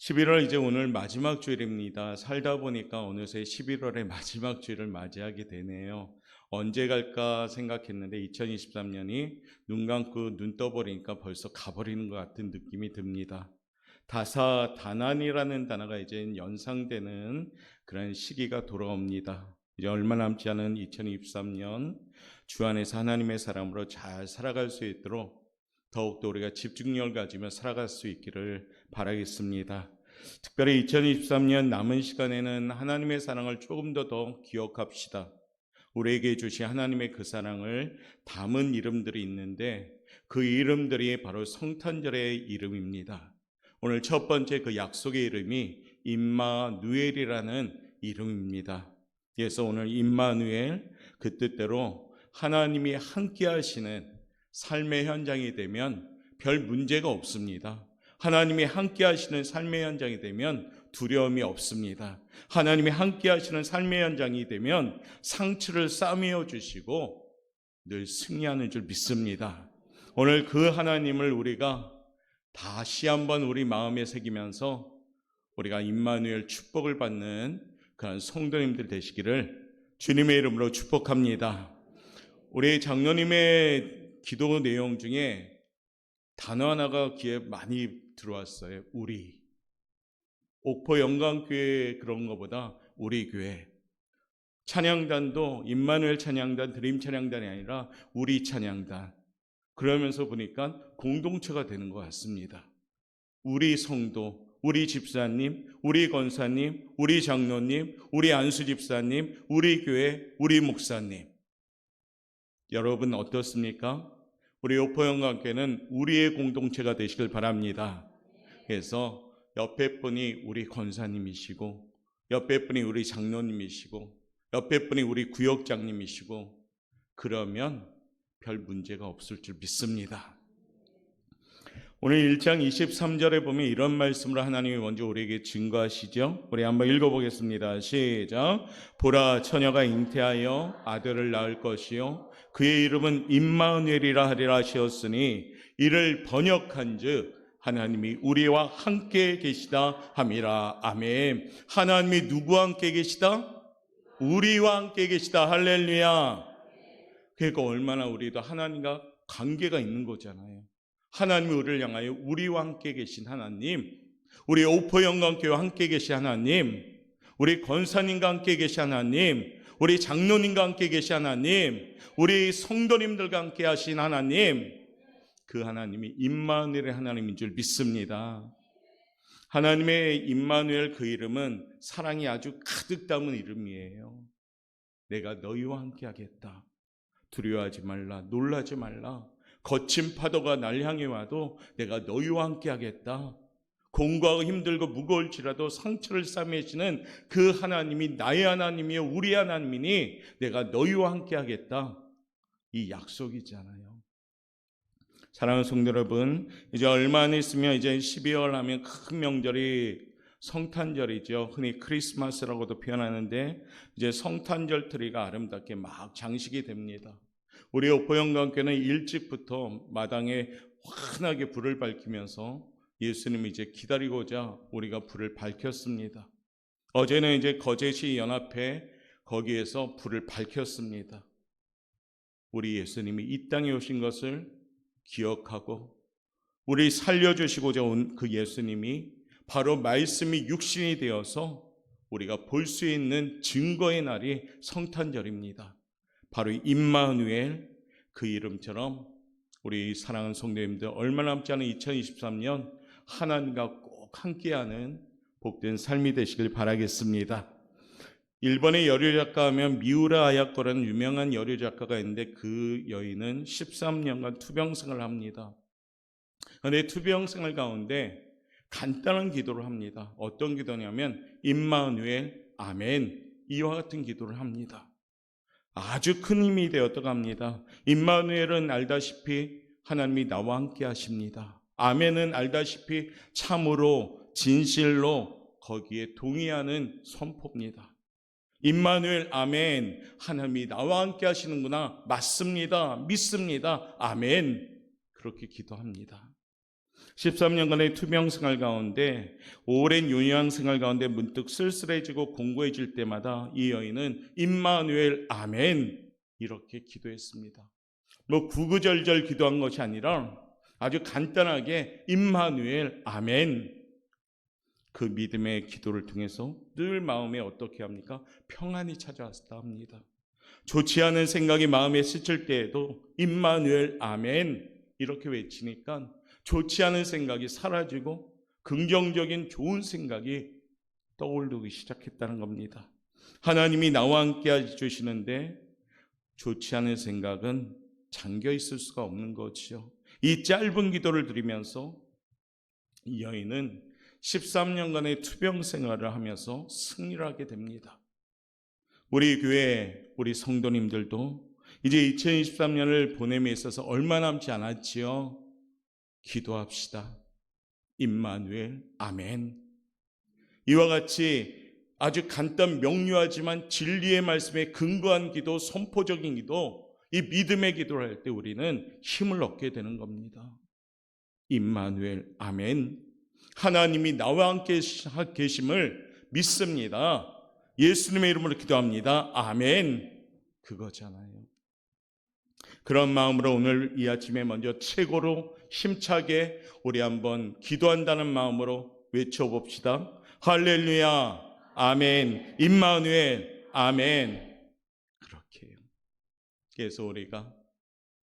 11월 이제 오늘 마지막 주일입니다. 살다 보니까 어느새 11월의 마지막 주일을 맞이하게 되네요. 언제 갈까 생각했는데 2023년이 눈 감고 눈 떠버리니까 벌써 가버리는 것 같은 느낌이 듭니다. 다사다난이라는 단어가 이제 연상되는 그런 시기가 돌아옵니다. 이제 얼마 남지 않은 2023년 주 안에서 하나님의 사람으로 잘 살아갈 수 있도록 더욱더 우리가 집중력을 가지며 살아갈 수 있기를 바라겠습니다. 특별히 2023년 남은 시간에는 하나님의 사랑을 조금 더 기억합시다. 우리에게 주신 하나님의 그 사랑을 담은 이름들이 있는데 그 이름들이 바로 성탄절의 이름입니다. 오늘 첫 번째 그 약속의 이름이 임마누엘이라는 이름입니다. 그래서 오늘 임마누엘, 그 뜻대로 하나님이 함께 하시는 삶의 현장이 되면 별 문제가 없습니다. 하나님이 함께 하시는 삶의 현장이 되면 두려움이 없습니다. 하나님이 함께 하시는 삶의 현장이 되면 상처를 싸매어 주시고 늘 승리하는 줄 믿습니다. 오늘 그 하나님을 우리가 다시 한번 우리 마음에 새기면서 우리가 임마누엘 축복을 받는 그런 성도님들 되시기를 주님의 이름으로 축복합니다. 우리 장로님의 기도 내용 중에 단어 하나가 귀에 많이 들어왔어요. 우리. 옥포 영광교회 그런 것보다 우리 교회. 찬양단도 임마누엘 찬양단, 드림 찬양단이 아니라 우리 찬양단. 그러면서 보니까 공동체가 되는 것 같습니다. 우리 성도, 우리 집사님, 우리 권사님, 우리 장로님, 우리 안수 집사님, 우리 교회, 우리 목사님. 여러분 어떻습니까? 우리 옥포 영광교회는 우리의 공동체가 되시길 바랍니다. 그래서 옆에 분이 우리 권사님이시고 옆에 분이 우리 장로님이시고 옆에 분이 우리 구역장님이시고 그러면 별 문제가 없을 줄 믿습니다. 오늘 1장 23절에 보면 이런 말씀으로 하나님이 먼저 우리에게 증거하시죠. 우리 한번 읽어보겠습니다. 시작. 보라, 처녀가 잉태하여 아들을 낳을 것이요 그의 이름은 임마누엘이라 하리라 하셨으니 이를 번역한즉 하나님이 우리와 함께 계시다 함이라. 아멘. 하나님이 누구와 함께 계시다? 우리와 함께 계시다. 할렐루야. 그러니까 얼마나 우리도 하나님과 관계가 있는 거잖아요. 하나님이 우리를 향하여 우리와 함께 계신 하나님, 우리 옥포 영광교회와 함께 계신 하나님, 우리 권사님과 함께 계신 하나님, 우리 장로님과 함께 계신 하나님, 우리 성도님들과 함께 하신 하나님, 그 하나님이 임마누엘의 하나님인 줄 믿습니다. 하나님의 임마누엘 그 이름은 사랑이 아주 가득 담은 이름이에요. 내가 너희와 함께 하겠다. 두려워하지 말라, 놀라지 말라. 거친 파도가 날 향해 와도 내가 너희와 함께 하겠다. 공고하고 힘들고 무거울지라도 상처를 싸매시는 그 하나님이 나의 하나님이요 우리 하나님이니 내가 너희와 함께 하겠다. 이 약속이잖아요. 사랑하는 성도 여러분, 이제 얼마 안 있으면 이제 12월 하면 큰 명절이 성탄절이죠. 흔히 크리스마스라고도 표현하는데 이제 성탄절 트리가 아름답게 막 장식이 됩니다. 우리 옥포 영광교회는 일찍부터 마당에 환하게 불을 밝히면서 예수님이 이제 기다리고자 우리가 불을 밝혔습니다. 어제는 이제 거제시 연합회 거기에서 불을 밝혔습니다. 우리 예수님이 이 땅에 오신 것을 기억하고 우리 살려주시고자 온 그 예수님이 바로 말씀이 육신이 되어서 우리가 볼 수 있는 증거의 날이 성탄절입니다. 바로 임마누엘 그 이름처럼 우리 사랑하는 성도님들 얼마 남지 않은 2023년 하나님과 꼭 함께하는 복된 삶이 되시길 바라겠습니다. 일본의 여류 작가 하면 미우라 아야코라는 유명한 여류 작가가 있는데 그 여인은 13년간 투병생활을 합니다. 그런데 투병생활 가운데 간단한 기도를 합니다. 어떤 기도냐면 임마누엘 아멘 이와 같은 기도를 합니다. 아주 큰 힘이 되었다고 합니다. 임마누엘은 알다시피 하나님이 나와 함께 하십니다. 아멘은 알다시피 참으로 진실로 거기에 동의하는 선포입니다. 임마누엘 아멘 하나님이 나와 함께 하시는구나 맞습니다. 믿습니다. 아멘 그렇게 기도합니다. 13년간의 투병 생활 가운데, 오랜 요양 생활 가운데 문득 쓸쓸해지고 공고해질 때마다 이 여인은 임마누엘 아멘 이렇게 기도했습니다. 뭐 구구절절 기도한 것이 아니라 아주 간단하게 임마누엘 아멘, 그 믿음의 기도를 통해서 늘 마음에 어떻게 합니까? 평안이 찾아왔다 합니다. 좋지 않은 생각이 마음에 스칠 때에도 임마누엘 아멘 이렇게 외치니까 좋지 않은 생각이 사라지고 긍정적인 좋은 생각이 떠오르기 시작했다는 겁니다. 하나님이 나와 함께 해주시는데 좋지 않은 생각은 잠겨 있을 수가 없는 거지요. 이 짧은 기도를 드리면서 이 여인은 13년간의 투병 생활을 하면서 승리를 하게 됩니다. 우리 교회, 우리 성도님들도 이제 2023년을 보냄에 있어서 얼마 남지 않았지요. 기도합시다. 임마누엘 아멘. 이와 같이 아주 간단 명료하지만 진리의 말씀에 근거한 기도, 선포적인 기도, 이 믿음의 기도를 할 때 우리는 힘을 얻게 되는 겁니다. 임마누엘 아멘. 하나님이 나와 함께 계심을 믿습니다. 예수님의 이름으로 기도합니다. 아멘. 그거잖아요. 그런 마음으로 오늘 이 아침에 먼저 최고로 힘차게 우리 한번 기도한다는 마음으로 외쳐봅시다. 할렐루야 아멘. 임마누엘 아멘. 그렇게요. 그래서 우리가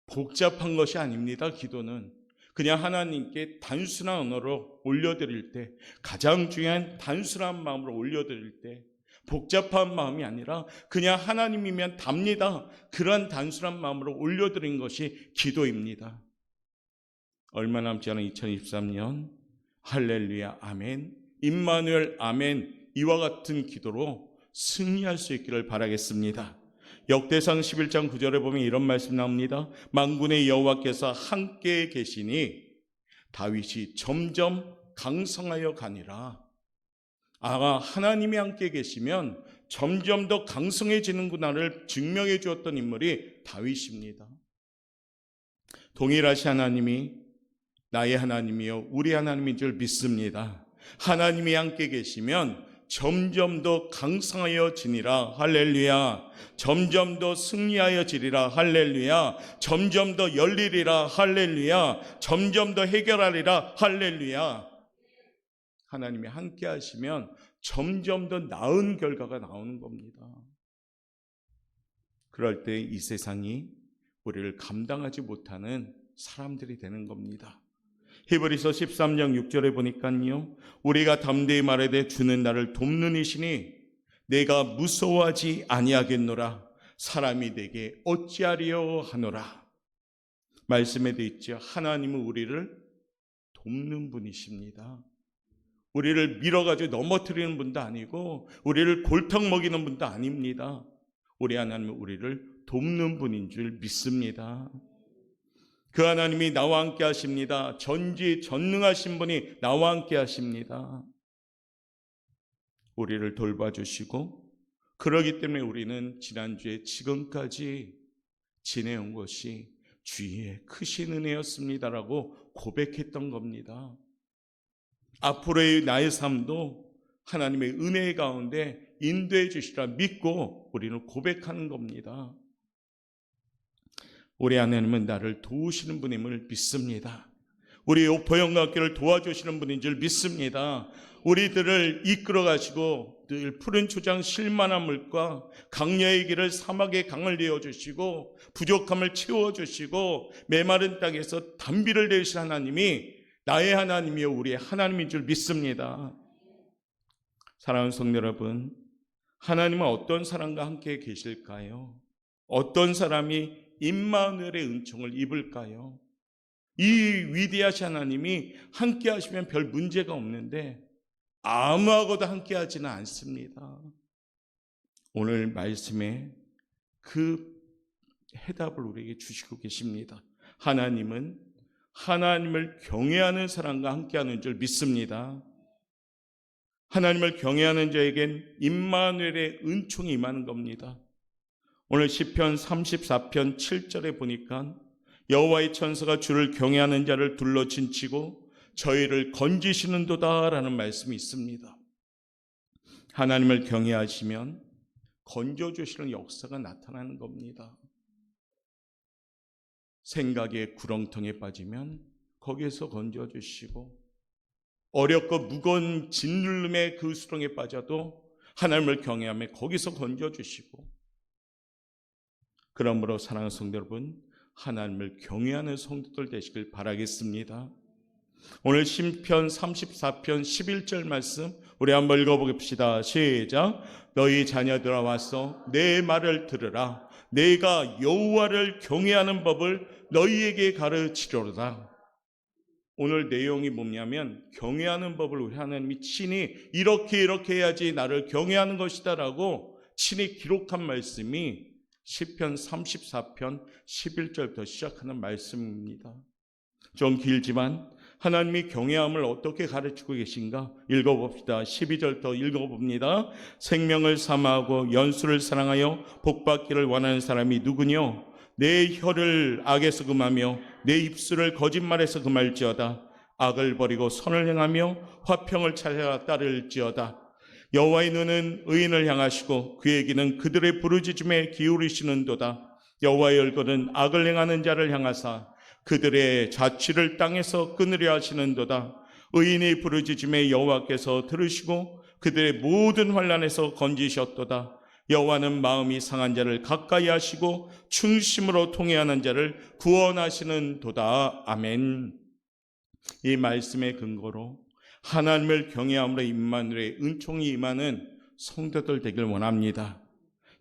복잡한 것이 아닙니다. 기도는 그냥 하나님께 단순한 언어로 올려드릴 때, 가장 중요한 단순한 마음으로 올려드릴 때, 복잡한 마음이 아니라 그냥 하나님이면 답니다. 그런 단순한 마음으로 올려드린 것이 기도입니다. 얼마 남지 않은 2023년 할렐루야 아멘, 임마누엘 아멘, 이와 같은 기도로 승리할 수 있기를 바라겠습니다. 역대상 11장 9절에 보면 이런 말씀 나옵니다. 만군의 여호와께서 함께 계시니 다윗이 점점 강성하여 가니라. 하나님이 함께 계시면 점점 더 강성해지는구나를 증명해 주었던 인물이 다윗입니다. 동일하신 하나님이 나의 하나님이요 우리 하나님인 줄 믿습니다. 하나님이 함께 계시면 점점 더 강성하여지니라. 할렐루야. 점점 더 승리하여지리라. 할렐루야. 점점 더 열리리라. 할렐루야. 점점 더 해결하리라. 할렐루야. 하나님이 함께 하시면 점점 더 나은 결과가 나오는 겁니다. 그럴 때 이 세상이 우리를 감당하지 못하는 사람들이 되는 겁니다. 히브리서 13장 6절에 보니까요, 우리가 담대히 말하되 주는 나를 돕는 이시니 내가 무서워하지 아니하겠노라. 사람이 내게 어찌하리요 하노라. 말씀에 되어 있죠. 하나님은 우리를 돕는 분이십니다. 우리를 밀어가지고 넘어뜨리는 분도 아니고 우리를 골탕 먹이는 분도 아닙니다. 우리 하나님은 우리를 돕는 분인 줄 믿습니다. 그 하나님이 나와 함께 하십니다. 전지전능하신 분이 나와 함께 하십니다. 우리를 돌봐주시고, 그러기 때문에 우리는 지난주에 지금까지 지내온 것이 주의 크신 은혜였습니다라고 고백했던 겁니다. 앞으로의 나의 삶도 하나님의 은혜 가운데 인도해 주시라 믿고 우리는 고백하는 겁니다. 우리 하나님은 나를 도우시는 분임을 믿습니다. 우리 보영학교를 도와주시는 분인 줄 믿습니다. 우리들을 이끌어 가시고 늘 푸른 초장 실만한 물과 강야의 길을 사막의 강을 내어주시고 부족함을 채워주시고 메마른 땅에서 단비를 내신 하나님이 나의 하나님이요 우리의 하나님인 줄 믿습니다. 사랑하는 성도 여러분, 하나님은 어떤 사람과 함께 계실까요? 어떤 사람이 임마누엘의 은총을 입을까요? 이 위대하신 하나님이 함께 하시면 별 문제가 없는데 아무하고도 함께 하지는 않습니다. 오늘 말씀에 그 해답을 우리에게 주시고 계십니다. 하나님은 하나님을 경외하는 사람과 함께하는 줄 믿습니다. 하나님을 경외하는 자에겐 임마누엘의 은총이 임하는 겁니다. 오늘 시편 34편 7절에 보니까 여호와의 천사가 주를 경외하는 자를 둘러 진치고 저희를 건지시는도다라는 말씀이 있습니다. 하나님을 경외하시면 건져주시는 역사가 나타나는 겁니다. 생각의 구렁텅이에 빠지면 거기에서 건져주시고, 어렵고 무거운 짓눌림의 그 수렁에 빠져도 하나님을 경외하며 거기서 건져주시고, 그러므로 사랑하는 성도 여러분, 하나님을 경외하는 성도들 되시길 바라겠습니다. 오늘 시편 34편 11절 말씀 우리 한번 읽어보겠습니다. 시작. 너희 자녀들아 와서 내 말을 들으라. 내가 여호와를 경외하는 법을 너희에게 가르치려다. 오늘 내용이 뭐냐면 경외하는 법을 우리 하나님이 친히 이렇게 해야지 나를 경외하는 것이다 라고 친히 기록한 말씀이 시편 34편 11절부터 시작하는 말씀입니다. 좀 길지만 하나님이 경외함을 어떻게 가르치고 계신가 읽어봅시다. 12절부터 읽어봅니다. 생명을 사모하고 연수를 사랑하여 복받기를 원하는 사람이 누구뇨? 내 혀를 악에서 금하며 내 입술을 거짓말에서 금할지어다. 악을 버리고 선을 행하며 화평을 찾아 따를지어다. 여호와의 눈은 의인을 향하시고 그의 귀는 그들의 부르짖음에 기울이시는도다. 여호와의 얼굴은 악을 행하는 자를 향하사 그들의 자취를 땅에서 끊으려 하시는도다. 의인이 부르짖음에 여호와께서 들으시고 그들의 모든 환난에서 건지셨도다. 여호와는 마음이 상한 자를 가까이 하시고 충심으로 통회하는 자를 구원하시는도다. 아멘. 이 말씀의 근거로 하나님을 경외함으로 임마누엘의 은총이 임하는 성도들 되길 원합니다.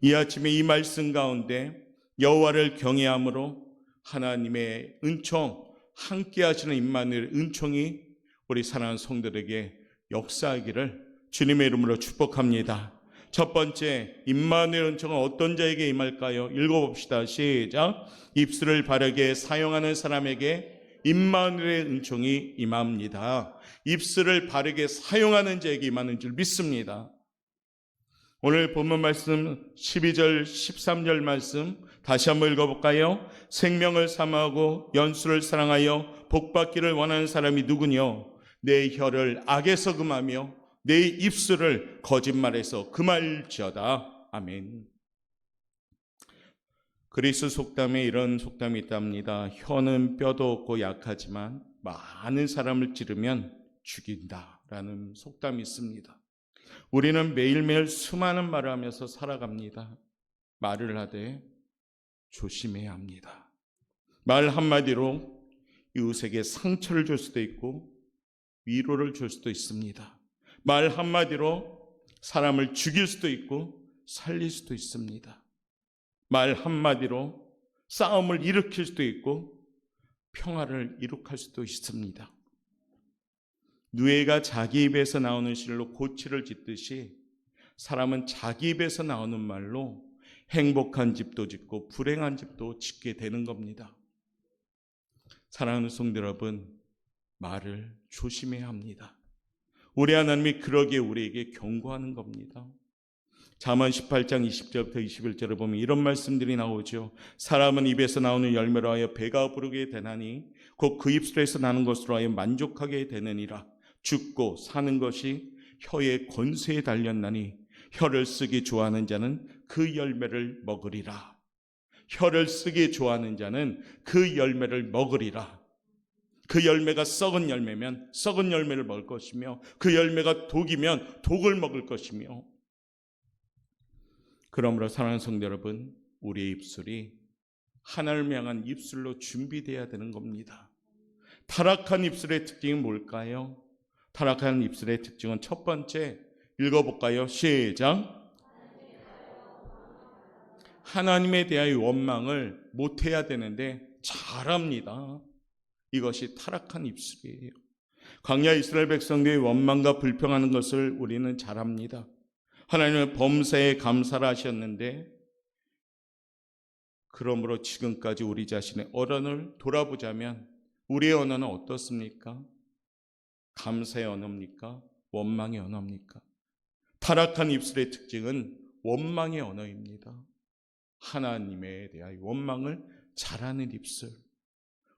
이 아침에 이 말씀 가운데 여호와를 경외함으로 하나님의 은총, 함께 하시는 임마누엘 은총이 우리 사랑하는 성도들에게 역사하기를 주님의 이름으로 축복합니다. 첫 번째, 임마누엘 은총은 어떤 자에게 임할까요? 읽어봅시다. 시작. 입술을 바르게 사용하는 사람에게 임마누엘의 은총이 임합니다. 입술을 바르게 사용하는 자에게 임하는 줄 믿습니다. 오늘 본문 말씀 12절 13절 말씀 다시 한번 읽어볼까요? 생명을 사모하고 연수를 사랑하여 복받기를 원하는 사람이 누구뇨? 내 혀를 악에서 금하며 내 입술을 거짓말에서 금할지어다. 아멘. 그리스 속담에 이런 속담이 있답니다. 혀는 뼈도 없고 약하지만 많은 사람을 찌르면 죽인다라는 속담이 있습니다. 우리는 매일매일 수많은 말을 하면서 살아갑니다. 말을 하되 조심해야 합니다. 말 한마디로 이웃에게 상처를 줄 수도 있고 위로를 줄 수도 있습니다. 말 한마디로 사람을 죽일 수도 있고 살릴 수도 있습니다. 말 한마디로 싸움을 일으킬 수도 있고 평화를 이룩할 수도 있습니다. 누에가 자기 입에서 나오는 실로 고치를 짓듯이 사람은 자기 입에서 나오는 말로 행복한 집도 짓고 불행한 집도 짓게 되는 겁니다. 사랑하는 성도 여러분, 말을 조심해야 합니다. 우리 하나님이 그러기에 우리에게 경고하는 겁니다. 잠언 18장 20절부터 21절을 보면 이런 말씀들이 나오죠. 사람은 입에서 나오는 열매로 하여 배가 부르게 되나니 곧 그 입술에서 나는 것으로 하여 만족하게 되느니라. 죽고 사는 것이 혀의 권세에 달렸나니 혀를 쓰기 좋아하는 자는 그 열매를 먹으리라. 혀를 쓰기 좋아하는 자는 그 열매를 먹으리라. 그 열매가 썩은 열매면 썩은 열매를 먹을 것이며 그 열매가 독이면 독을 먹을 것이며, 그러므로 사랑하는 성도 여러분, 우리의 입술이 하나님을 향한 입술로 준비되어야 되는 겁니다. 타락한 입술의 특징이 뭘까요? 타락한 입술의 특징은 첫 번째, 읽어볼까요? 시작. 하나님에 대하여 원망을 못해야 되는데 잘합니다. 이것이 타락한 입술이에요. 광야 이스라엘 백성들의 원망과 불평하는 것을 우리는 잘합니다. 하나님은 범사에 감사를 하셨는데, 그러므로 지금까지 우리 자신의 언어를 돌아보자면 우리의 언어는 어떻습니까? 감사의 언어입니까? 원망의 언어입니까? 타락한 입술의 특징은 원망의 언어입니다. 하나님에 대하여 원망을 잘하는 입술,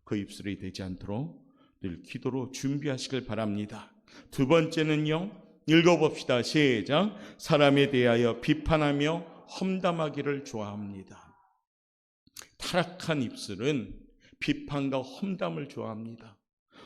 그 입술이 되지 않도록 늘 기도로 준비하시길 바랍니다. 두 번째는요, 읽어봅시다. 시작. 사람에 대하여 비판하며 험담하기를 좋아합니다. 타락한 입술은 비판과 험담을 좋아합니다.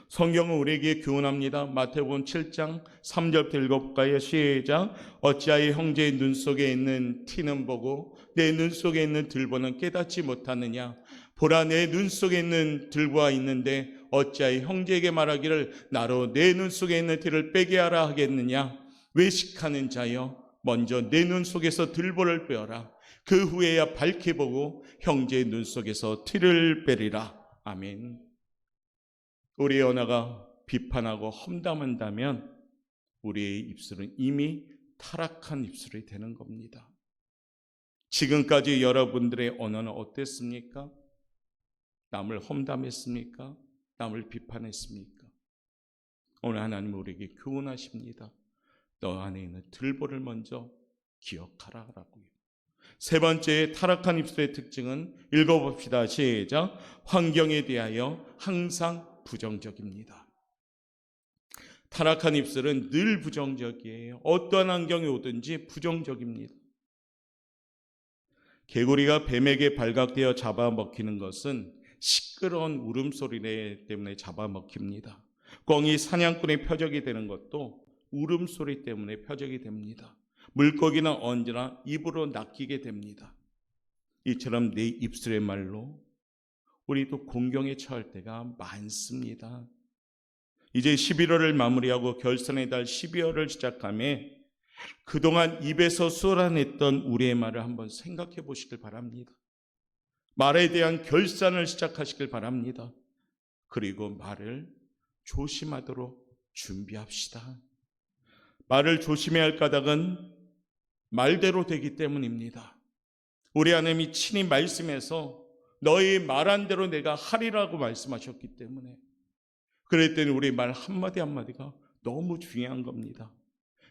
성경은 우리에게 교훈합니다. 마태복음 7장 3절부터 읽어볼까요? 시작. 어찌하여 형제의 눈 속에 있는 티는 보고 내 눈 속에 있는 들보는 깨닫지 못하느냐. 보라, 내 눈 속에 있는 들보가 있는데 어찌하여 형제에게 말하기를 나로 내 눈 속에 있는 티를 빼게 하라 하겠느냐. 외식하는 자여, 먼저 내 눈 속에서 들보를 빼어라. 그 후에야 밝게 보고 형제의 눈 속에서 티를 빼리라. 아멘. 우리의 언어가 비판하고 험담한다면 우리의 입술은 이미 타락한 입술이 되는 겁니다. 지금까지 여러분들의 언어는 어땠습니까? 남을 험담했습니까? 남을 비판했습니까? 오늘 하나님 우리에게 교훈하십니다. 너 안에 있는 들보를 먼저 기억하라 라고요. 세 번째 타락한 입술의 특징은 읽어봅시다. 시작. 환경에 대하여 항상 부정적입니다. 타락한 입술은 늘 부정적이에요. 어떠한 환경이 오든지 부정적입니다. 개구리가 뱀에게 발각되어 잡아먹히는 것은 시끄러운 울음소리 때문에 잡아먹힙니다. 꿩이 사냥꾼의 표적이 되는 것도 울음소리 때문에 표적이 됩니다. 물고기는 언제나 입으로 낚이게 됩니다. 이처럼 내 입술의 말로 우리도 공경에 처할 때가 많습니다. 이제 11월을 마무리하고 결산의 달 12월을 시작하며 그동안 입에서 쏟아냈던 우리의 말을 한번 생각해 보시길 바랍니다. 말에 대한 결산을 시작하시길 바랍니다. 그리고 말을 조심하도록 준비합시다. 말을 조심해야 할 까닭은 말대로 되기 때문입니다. 우리 하나님이 친히 말씀해서 너희 말한 대로 내가 하리라고 말씀하셨기 때문에 그랬더니 우리 말 한마디 한마디가 너무 중요한 겁니다.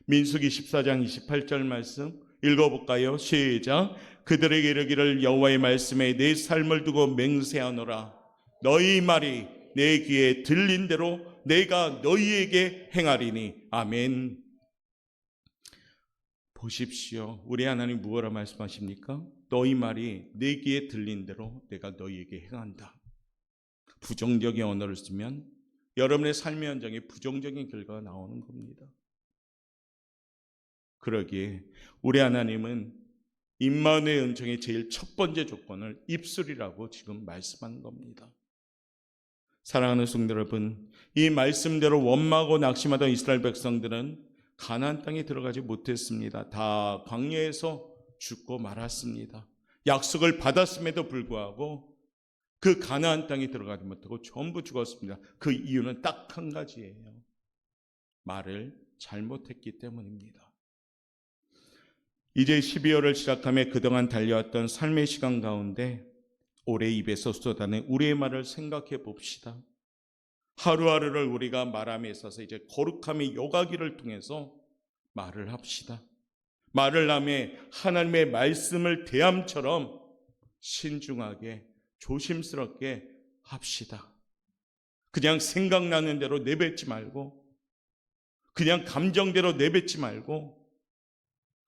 민수기 14장 28절 말씀 읽어볼까요? 시작. 그들에게 이르기를 여호와의 말씀에 내 삶을 두고 맹세하노라. 너희 말이 내 귀에 들린 대로 내가 너희에게 행하리니. 아멘. 보십시오. 우리 하나님 무엇라 말씀하십니까? 너희 말이 내 귀에 들린 대로 내가 너희에게 행한다. 부정적인 언어를 쓰면 여러분의 삶의 현장에 부정적인 결과가 나오는 겁니다. 그러기에 우리 하나님은 임마누엘 은총의 제일 첫 번째 조건을 입술이라고 지금 말씀하는 겁니다. 사랑하는 성도 여러분, 이 말씀대로 원망하고 낙심하던 이스라엘 백성들은 가나안 땅에 들어가지 못했습니다. 다 광야에서 죽고 말았습니다. 약속을 받았음에도 불구하고 그 가나안 땅에 들어가지 못하고 전부 죽었습니다. 그 이유는 딱 한 가지예요. 말을 잘못했기 때문입니다. 이제 12월을 시작하며 그동안 달려왔던 삶의 시간 가운데 올해 입에서 쏟아낸 우리의 말을 생각해 봅시다. 하루하루를 우리가 말함에 있어서 이제 거룩함의 요가기를 통해서 말을 합시다. 말을 하며 하나님의 말씀을 대함처럼 신중하게 조심스럽게 합시다. 그냥 생각나는 대로 내뱉지 말고 그냥 감정대로 내뱉지 말고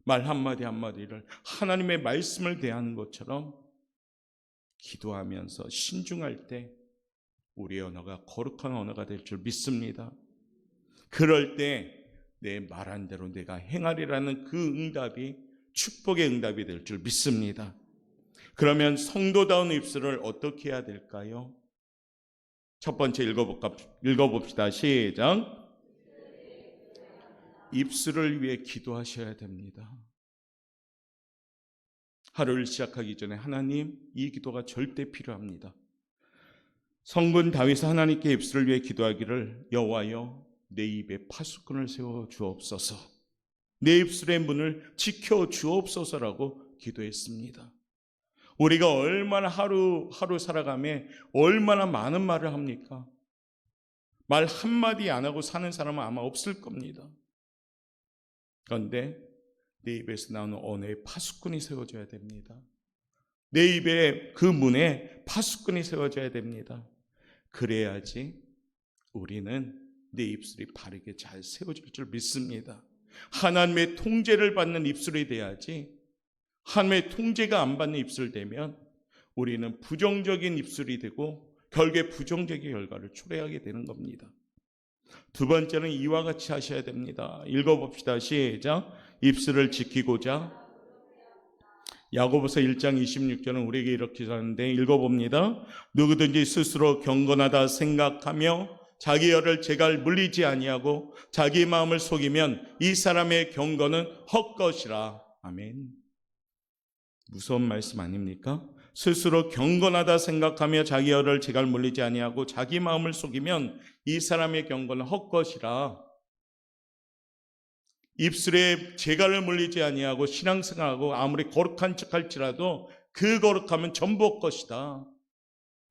말 한마디 한마디를 하나님의 말씀을 대하는 것처럼 기도하면서 신중할 때 우리의 언어가 거룩한 언어가 될 줄 믿습니다. 그럴 때 내 말한 대로 내가 행하리라는 그 응답이 축복의 응답이 될 줄 믿습니다. 그러면 성도다운 입술을 어떻게 해야 될까요? 첫 번째 읽어봅시다. 시작. 입술을 위해 기도하셔야 됩니다. 하루를 시작하기 전에 하나님, 이 기도가 절대 필요합니다. 성군 다윗은 하나님께 입술을 위해 기도하기를 여호와여 내 입에 파수꾼을 세워 주옵소서, 내 입술의 문을 지켜 주옵소서라고 기도했습니다. 우리가 얼마나 하루 살아가며 얼마나 많은 말을 합니까? 말 한마디 안 하고 사는 사람은 아마 없을 겁니다. 그런데 내 입에서 나오는 언어에 파수꾼이 세워져야 됩니다. 내 입에 그 문에 파수꾼이 세워져야 됩니다. 그래야지 우리는 내 입술이 바르게 잘 세워질 줄 믿습니다. 하나님의 통제를 받는 입술이 돼야지, 하나님의 통제가 안 받는 입술 되면 우리는 부정적인 입술이 되고 결국에 부정적인 결과를 초래하게 되는 겁니다. 두 번째는 이와 같이 하셔야 됩니다. 읽어봅시다. 시작. 입술을 지키고자. 야고보서 1장 26절은 우리에게 이렇게 하는데 읽어봅니다. 누구든지 스스로 경건하다 생각하며 자기 열을 제갈 물리지 아니하고 자기 마음을 속이면 이 사람의 경건은 헛것이라. 아멘. 무서운 말씀 아닙니까? 스스로 경건하다 생각하며 자기 열을 제갈 물리지 아니하고 자기 마음을 속이면 이 사람의 경건은 헛것이라. 입술에 재갈을 물리지 아니하고 신앙생활하고 아무리 거룩한 척할지라도 그 거룩함은 전부 헛것이다.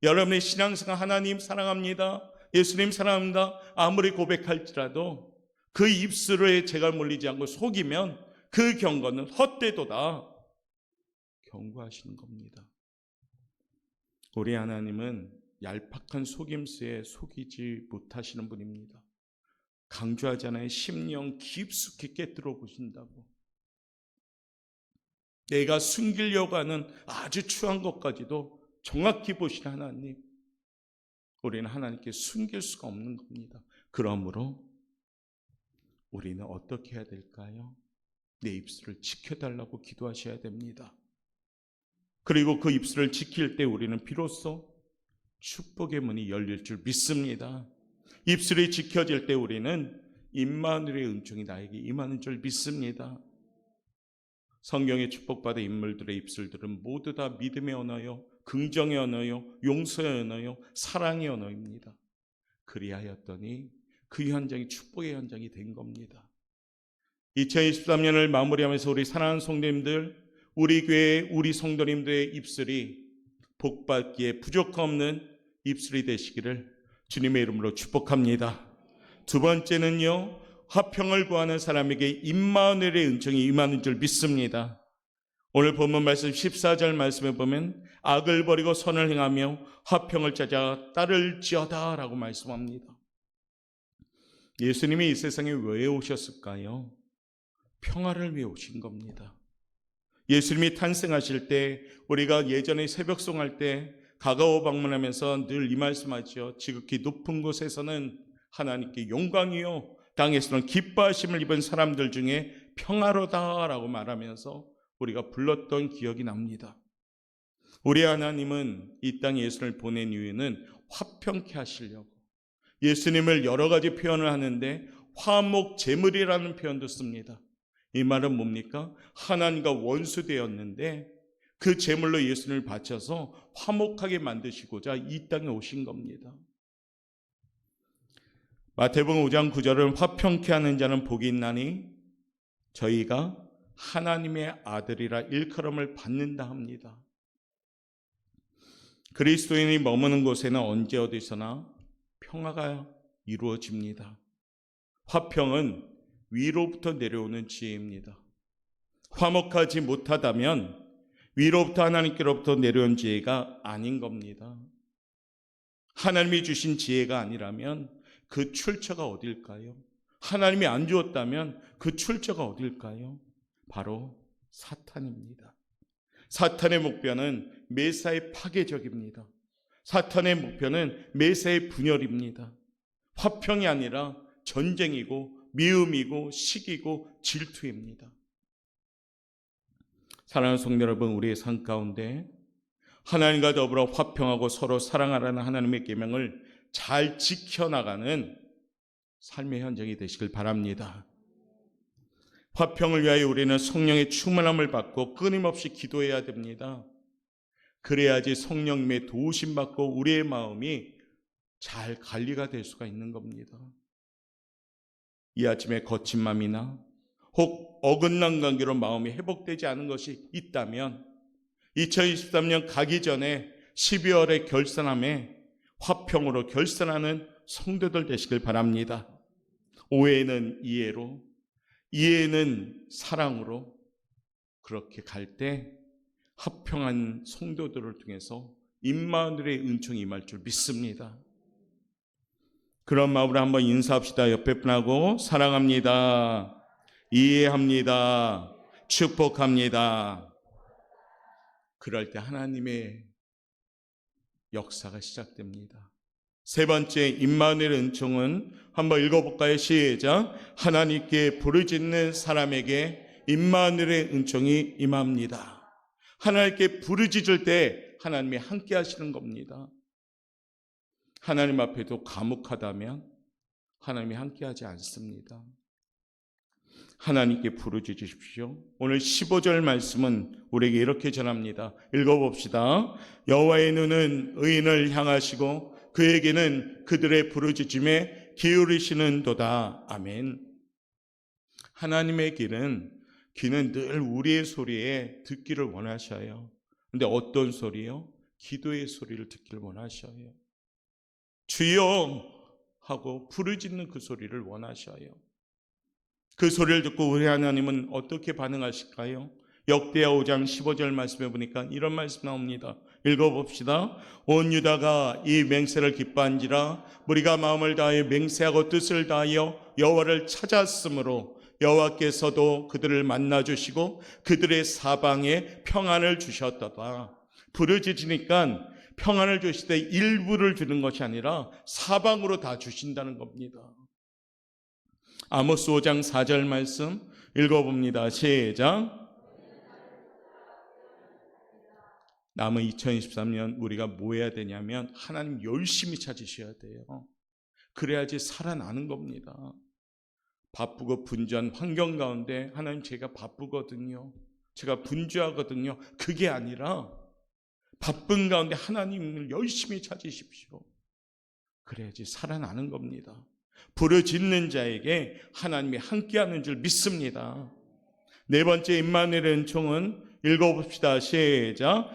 여러분의 신앙생활 하나님 사랑합니다, 예수님 사랑합니다 아무리 고백할지라도 그 입술에 재갈 물리지 않고 속이면 그 경건은 헛되도다. 경고하시는 겁니다. 우리 하나님은 얄팍한 속임수에 속이지 못하시는 분입니다. 강조하잖아요. 심령 깊숙이 꿰뚫어 보신다고. 내가 숨기려고 하는 아주 추한 것까지도 정확히 보시는 하나님, 우리는 하나님께 숨길 수가 없는 겁니다. 그러므로 우리는 어떻게 해야 될까요? 내 입술을 지켜달라고 기도하셔야 됩니다. 그리고 그 입술을 지킬 때 우리는 비로소 축복의 문이 열릴 줄 믿습니다. 입술이 지켜질 때 우리는 임마누엘의 은총이 나에게 임하는 줄 믿습니다. 성경에 축복받은 인물들의 입술들은 모두 다 믿음의 언어요, 긍정의 언어요, 용서의 언어요, 사랑의 언어입니다. 그리하였더니 그 현장이 축복의 현장이 된 겁니다. 2023년을 마무리하면서 우리 사랑하는 성도님들, 우리 교회 우리 성도님들의 입술이 복받기에 부족함 없는 입술이 되시기를 주님의 이름으로 축복합니다. 두 번째는요, 화평을 구하는 사람에게 임마누엘의 은총이 임하는 줄 믿습니다. 오늘 본문 말씀 14절 말씀에 보면 악을 버리고 선을 행하며 화평을 찾아 따를지어다 라고 말씀합니다. 예수님이 이 세상에 왜 오셨을까요? 평화를 위해 오신 겁니다. 예수님이 탄생하실 때 우리가 예전에 새벽송할 때 가까워 방문하면서 늘 이 말씀하죠. 지극히 높은 곳에서는 하나님께 영광이요 땅에서는 기뻐하심을 입은 사람들 중에 평화로다라고 말하면서 우리가 불렀던 기억이 납니다. 우리 하나님은 이 땅에 예수님을 보낸 이유는 화평케 하시려고. 예수님을 여러 가지 표현을 하는데 화목제물이라는 표현도 씁니다. 이 말은 뭡니까? 하나님과 원수되었는데 그 제물로 예수님을 바쳐서 화목하게 만드시고자 이 땅에 오신 겁니다. 마태복음 5장 9절은 화평케 하는 자는 복이 있나니 저희가 하나님의 아들이라 일컬음을 받는다 합니다. 그리스도인이 머무는 곳에는 언제 어디서나 평화가 이루어집니다. 화평은 위로부터 내려오는 지혜입니다. 화목하지 못하다면 위로부터 하나님께로부터 내려온 지혜가 아닌 겁니다. 하나님이 주신 지혜가 아니라면 그 출처가 어딜까요? 하나님이 안 주었다면 그 출처가 어딜까요? 바로 사탄입니다. 사탄의 목표는 매사에 파괴적입니다. 사탄의 목표는 매사에 분열입니다. 화평이 아니라 전쟁이고 미움이고 시기고 질투입니다. 사랑하는 성도 여러분, 우리의 삶 가운데 하나님과 더불어 화평하고 서로 사랑하라는 하나님의 계명을 잘 지켜나가는 삶의 현장이 되시길 바랍니다. 화평을 위하여 우리는 성령의 충만함을 받고 끊임없이 기도해야 됩니다. 그래야지 성령님의 도우심 받고 우리의 마음이 잘 관리가 될 수가 있는 겁니다. 이 아침에 거친 마음이나 혹 어긋난 관계로 마음이 회복되지 않은 것이 있다면 2023년 가기 전에 12월에 결산함에 화평으로 결산하는 성도들 되시길 바랍니다. 오해는 이해로, 이해는 사랑으로 그렇게 갈 때 화평한 성도들을 통해서 임마누엘의 은총이 임할 줄 믿습니다. 그런 마음으로 한번 인사합시다. 옆에 분하고 사랑합니다. 이해합니다. 축복합니다. 그럴 때 하나님의 역사가 시작됩니다. 세 번째 임마누엘 은총은 한번 읽어볼까요? 시작. 하나님께 부르짖는 사람에게 임마누엘의 은총이 임합니다. 하나님께 부르짖을 때 하나님이 함께 하시는 겁니다. 하나님 앞에도 과묵하다면 하나님이 함께 하지 않습니다. 하나님께 부르짖으십시오. 오늘 15절 말씀은 우리에게 이렇게 전합니다. 읽어봅시다. 여호와의 눈은 의인을 향하시고 그에게는 그들의 부르짖음에 기울이시는도다. 아멘. 하나님의 귀는 늘 우리의 소리에 듣기를 원하셔요. 근데 어떤 소리요? 기도의 소리를 듣기를 원하셔요. 주여 하고 부르짖는 그 소리를 원하셔요. 그 소리를 듣고 우리 하나님은 어떻게 반응하실까요? 역대하 5장 15절 말씀에 보니까 이런 말씀 나옵니다. 읽어봅시다. 온 유다가 이 맹세를 기뻐한지라 우리가 마음을 다하여 맹세하고 뜻을 다하여 여호와를 찾았으므로 여호와께서도 그들을 만나주시고 그들의 사방에 평안을 주셨도다. 부르짖으니까 평안을 주실 때 일부를 주는 것이 아니라 사방으로 다 주신다는 겁니다. 아모스 5장 4절 말씀 읽어봅니다. 시작. 남은 2023년 우리가 뭐 해야 되냐면 하나님 열심히 찾으셔야 돼요. 그래야지 살아나는 겁니다. 바쁘고 분주한 환경 가운데 하나님 제가 바쁘거든요. 제가 분주하거든요. 그게 아니라 바쁜 가운데 하나님을 열심히 찾으십시오. 그래야지 살아나는 겁니다. 부르짖는 자에게 하나님이 함께하는 줄 믿습니다. 네 번째 임마누엘의 은총은 읽어봅시다. 시작.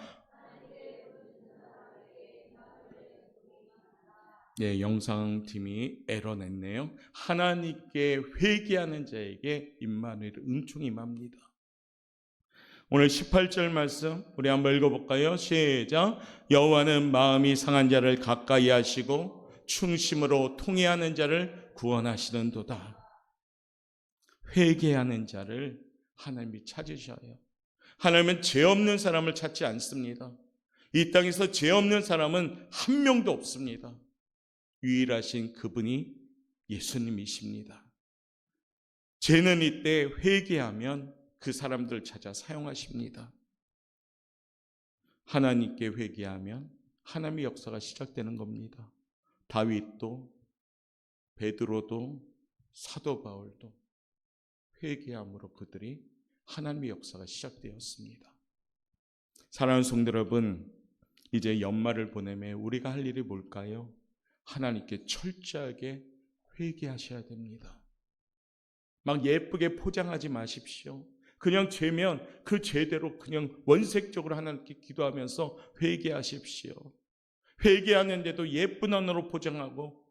네, 영상팀이 에러 냈네요. 하나님께 회개하는 자에게 임마누엘 은총이 임합니다. 오늘 18절 말씀 우리 한번 읽어볼까요? 시작. 여호와는 마음이 상한 자를 가까이 하시고 충심으로 통회하는 자를 구원하시는도다. 회개하는 자를 하나님이 찾으셔요. 하나님은 죄 없는 사람을 찾지 않습니다. 이 땅에서 죄 없는 사람은 한 명도 없습니다. 유일하신 그분이 예수님이십니다. 죄는 이때 회개하면 그 사람들 찾아 사용하십니다. 하나님께 회개하면 하나님의 역사가 시작되는 겁니다. 다윗도 베드로도 사도 바울도 회개함으로 그들이 하나님의 역사가 시작되었습니다. 사랑하는 성도 여러분, 이제 연말을 보내며 우리가 할 일이 뭘까요? 하나님께 철저하게 회개하셔야 됩니다. 막 예쁘게 포장하지 마십시오. 그냥 죄면 그 죄대로 그냥 원색적으로 하나님께 기도하면서 회개하십시오. 회개하는데도 예쁜 언어로 포장하고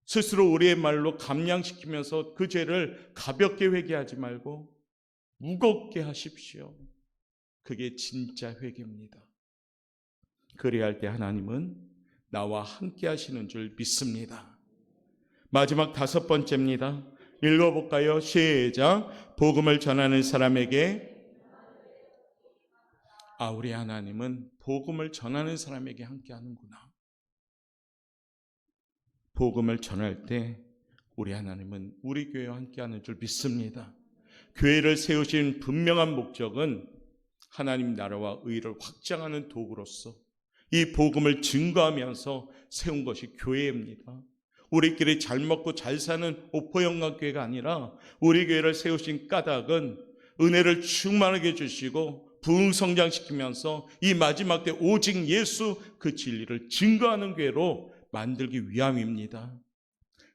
스스로 우리의 말로 감량시키면서 그 죄를 가볍게 회개하지 말고 무겁게 하십시오. 그게 진짜 회개입니다. 그래야 할 때 하나님은 나와 함께 하시는 줄 믿습니다. 마지막 다섯 번째입니다. 읽어볼까요? 시작. 복음을 전하는 사람에게 우리 하나님은 복음을 전하는 사람에게 함께 하는구나. 복음을 전할 때 우리 하나님은 우리 교회와 함께 하는 줄 믿습니다. 교회를 세우신 분명한 목적은 하나님 나라와 의를 확장하는 도구로서 이 복음을 증거하면서 세운 것이 교회입니다. 우리끼리 잘 먹고 잘 사는 오포영광교회가 아니라 우리 교회를 세우신 까닭은 은혜를 충만하게 주시고 부흥성장시키면서 이 마지막 때 오직 예수 그 진리를 증거하는 교회로 만들기 위함입니다.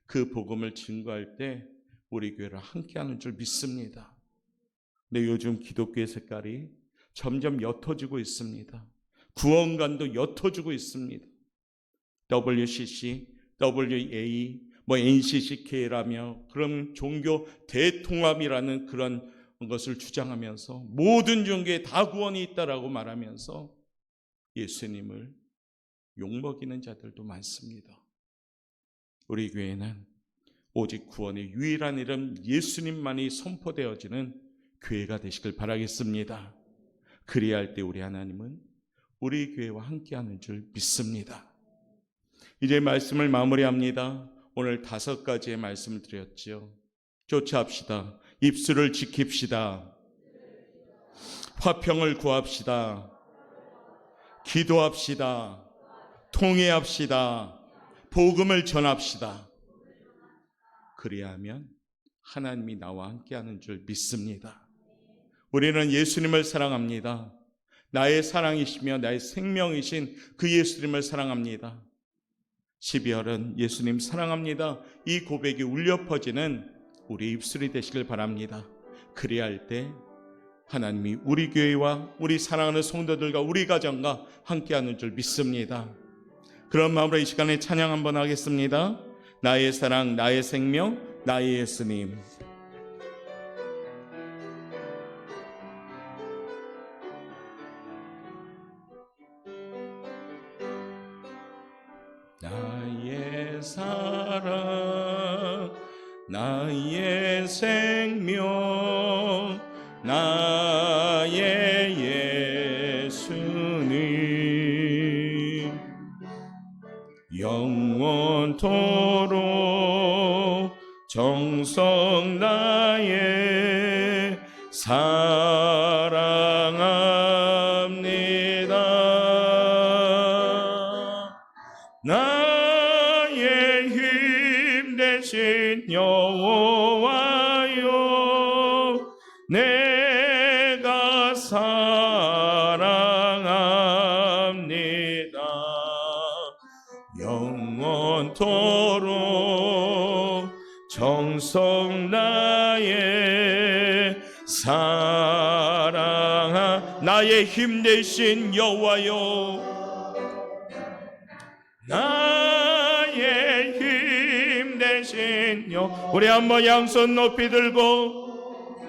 그 복음을 증거할 때 우리 교회를 함께하는 줄 믿습니다. 근데 요즘 기독교의 색깔이 점점 옅어지고 있습니다. 구원관도 옅어지고 있습니다. WCC, WA, NCCK라며 그런 종교 대통합이라는 그런 것을 주장하면서 모든 종교에 다 구원이 있다라고 말하면서 예수님을 욕먹이는 자들도 많습니다. 우리 교회는 오직 구원의 유일한 이름 예수님만이 선포되어지는 교회가 되시길 바라겠습니다. 그리할 때 우리 하나님은 우리 교회와 함께하는 줄 믿습니다. 이제 말씀을 마무리합니다. 오늘 5가지의 말씀을 드렸죠. 쫓아합시다. 입술을 지킵시다. 화평을 구합시다. 기도합시다. 통회합시다. 복음을 전합시다. 그리하면 하나님이 나와 함께하는 줄 믿습니다. 우리는 예수님을 사랑합니다. 나의 사랑이시며 나의 생명이신 그 예수님을 사랑합니다. 12월은 예수님 사랑합니다. 이 고백이 울려 퍼지는 우리 입술이 되시길 바랍니다. 그리할 때 하나님이 우리 교회와 우리 사랑하는 성도들과 우리 가정과 함께하는 줄 믿습니다. 그런 마음으로 이 시간에 찬양 한번 하겠습니다. 나의 사랑, 나의 생명, 나의 예수님. 나의 사랑, 나의 생명, 나의 예수님. 영원토록 정성 나의 사랑합니다. 나의 힘 되신 여호와여, 내가 사랑합니다. 영원토록 정성 나의 나의 힘 되신 여호와여, 나의 힘 되신 여호와. 우리 한번 양손 높이 들고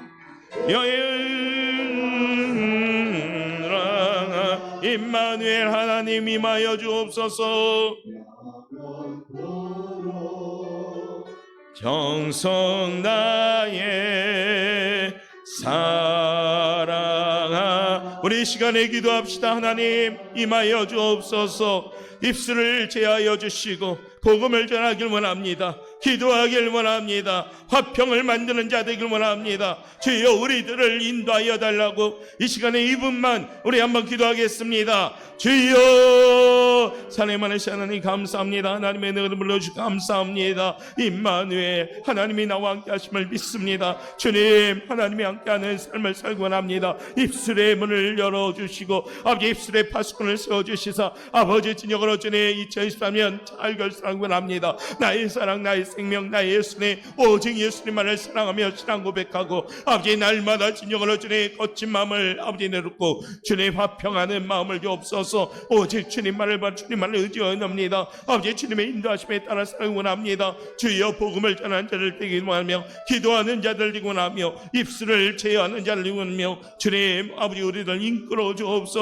임마누엘 하나님 임하여 주옵소서. 정성 나의 사랑아. 우리 이 시간에 기도합시다. 하나님 임하여 주옵소서. 입술을 제하여 주시고 복음을 전하길 원합니다. 기도하길 원합니다. 화평을 만드는 자 되길 원합니다. 주여 우리들을 인도하여 달라고 이 시간에 2분만 우리 한번 기도하겠습니다. 주여 사랑의 하나님 감사합니다. 하나님의 은혜를 불러주시고 감사합니다. 임마누엘 하나님이 나와 함께 하심을 믿습니다. 주님 하나님이 함께하는 삶을 살고 원합니다. 입술의 문을 열어주시고 아버지 입술의 파수꾼을 세워주시사 아버지 진영을 어쩌네 2023년 잘 결산하고 원합니다. 나의 사랑 나의 생명 나의 예수님 오직 예수님만을 사랑하며 신앙 고백하고 아버지 날마다 진영을 어쩌네 거친 마음을 아버지 내놓고 주님 화평하는 마음을 주옵소서. 오직 주님만을 봐 주님만을 의지하옵니다. 아버지 주님의 인도하심에 따라 살기 원합니다. 주여 복음을 전하는 자를 되기 원하며 기도하는 자들 되기 원하며 입술을 제어하는 자를 되기 원하며 주님 아버지 우리를 이끌어 주옵소서.